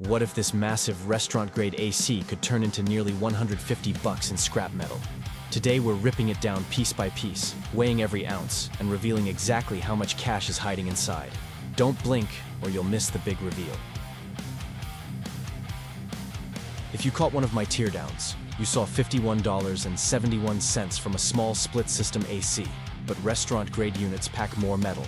What if this massive restaurant-grade AC could turn into nearly $150 in scrap metal? Today we're ripping it down piece by piece, weighing every ounce, and revealing exactly how much cash is hiding inside. Don't blink, or you'll miss the big reveal. If you caught one of my teardowns, you saw $51.71 from a small split-system AC, but restaurant-grade units pack more metal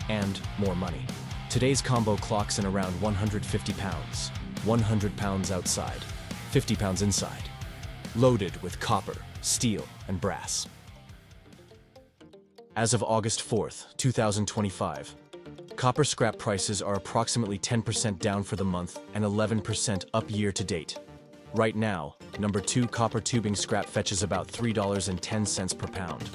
and more money. Today's combo clocks in around 150 pounds, 100 pounds outside, 50 pounds inside, loaded with copper, steel, and brass. As of August 4th, 2025, copper scrap prices are approximately 10% down for the month and 11% up year to date. Right now, number 2 copper tubing scrap fetches about $3.10 per pound.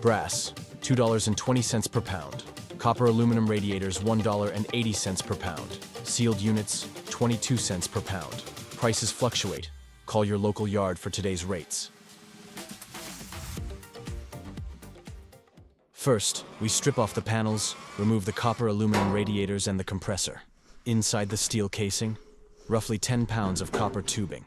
Brass, $2.20 per pound. Copper aluminum radiators, $1.80 per pound. Sealed units, 22 cents per pound. Prices fluctuate. Call your local yard for today's rates. First, we strip off the panels, remove the copper aluminum radiators and the compressor. Inside the steel casing, roughly 10 pounds of copper tubing.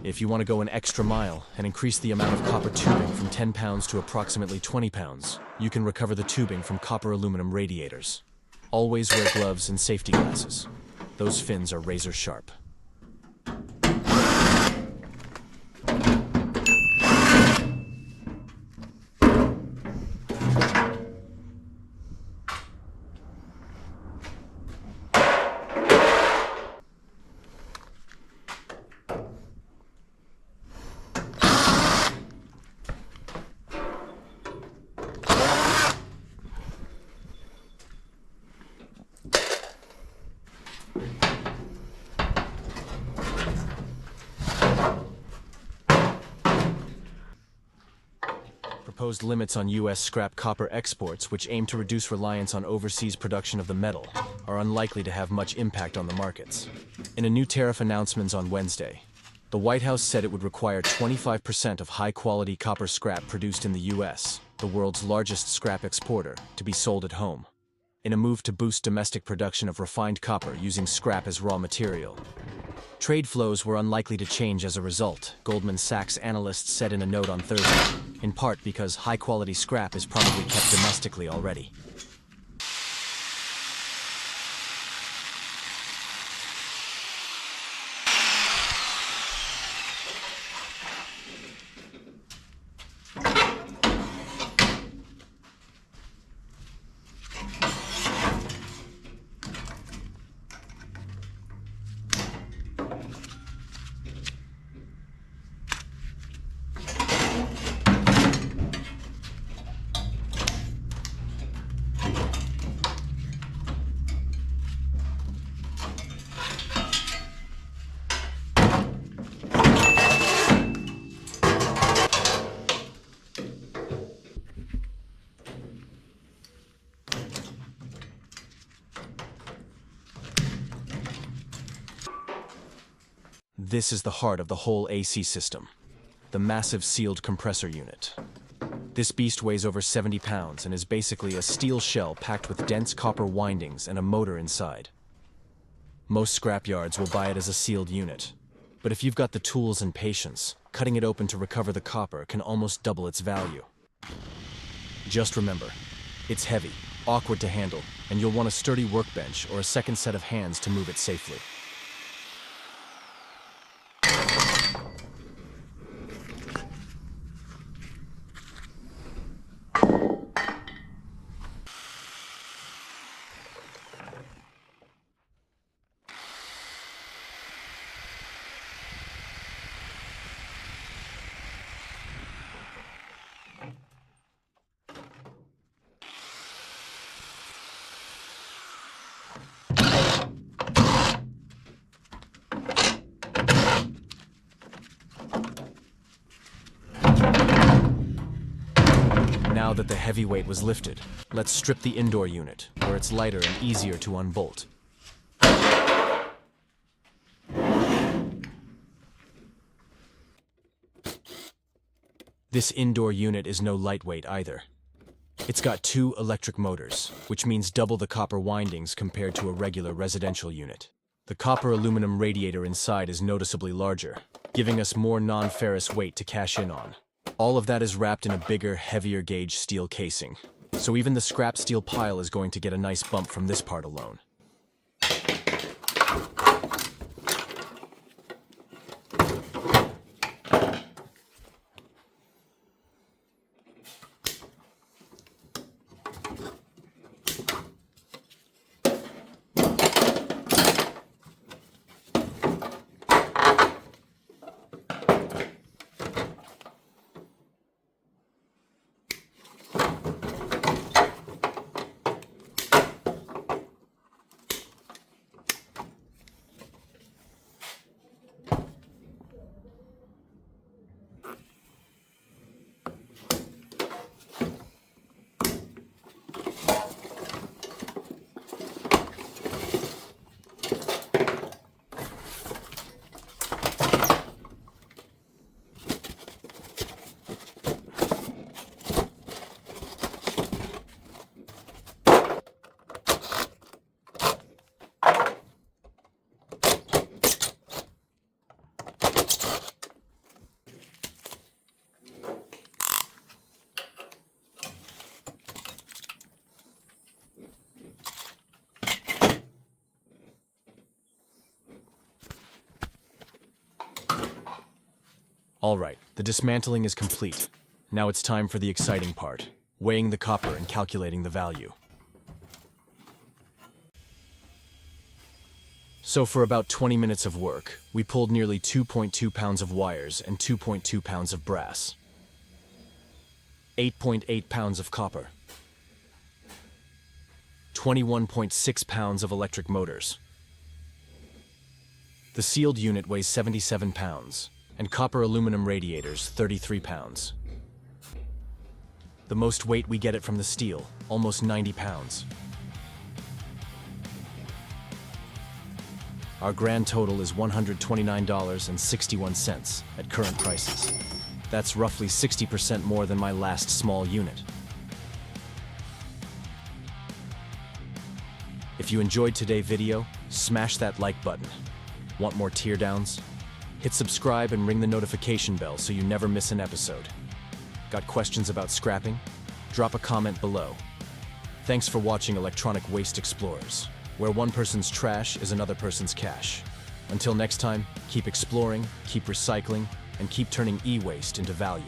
If you want to go an extra mile and increase the amount of copper tubing from 10 pounds to approximately 20 pounds, you can recover the tubing from copper aluminum radiators. Always wear gloves and safety glasses. Those fins are razor sharp. Proposed limits on U.S. scrap copper exports, which aim to reduce reliance on overseas production of the metal, are unlikely to have much impact on the markets. In a new tariff announcement on Wednesday, the White House said it would require 25% of high-quality copper scrap produced in the U.S., the world's largest scrap exporter, to be sold at home, in a move to boost domestic production of refined copper using scrap as raw material. Trade flows were unlikely to change as a result, Goldman Sachs analysts said in a note on Thursday, in part because high-quality scrap is probably kept domestically already. This is the heart of the whole AC system, the massive sealed compressor unit. This beast weighs over 70 pounds and is basically a steel shell packed with dense copper windings and a motor inside. Most scrapyards will buy it as a sealed unit, but if you've got the tools and patience, cutting it open to recover the copper can almost double its value. Just remember, it's heavy, awkward to handle, and you'll want a sturdy workbench or a second set of hands to move it safely. Now that the heavy weight was lifted, let's strip the indoor unit, where it's lighter and easier to unbolt. This indoor unit is no lightweight either. It's got 2 electric motors, which means double the copper windings compared to a regular residential unit. The copper aluminum radiator inside is noticeably larger, giving us more non-ferrous weight to cash in on. All of that is wrapped in a bigger, heavier gauge steel casing, so even the scrap steel pile is going to get a nice bump from this part alone. Alright, the dismantling is complete. Now it's time for the exciting part, weighing the copper and calculating the value. So for about 20 minutes of work, we pulled nearly 2.2 pounds of wires and 2.2 pounds of brass. 8.8 pounds of copper. 21.6 pounds of electric motors. The sealed unit weighs 77 pounds, and copper aluminum radiators 33 pounds. The most weight we get it from the steel, almost 90 pounds. Our grand total is $129.61 at current prices. That's roughly 60% more than my last small unit. If you enjoyed today's video, smash that like button. Want more teardowns? Hit subscribe and ring the notification bell so you never miss an episode. Got questions about scrapping? Drop a comment below. Thanks for watching Electronic Waste Explorers, where one person's trash is another person's cash. Until next time, keep exploring, keep recycling, and keep turning e-waste into value.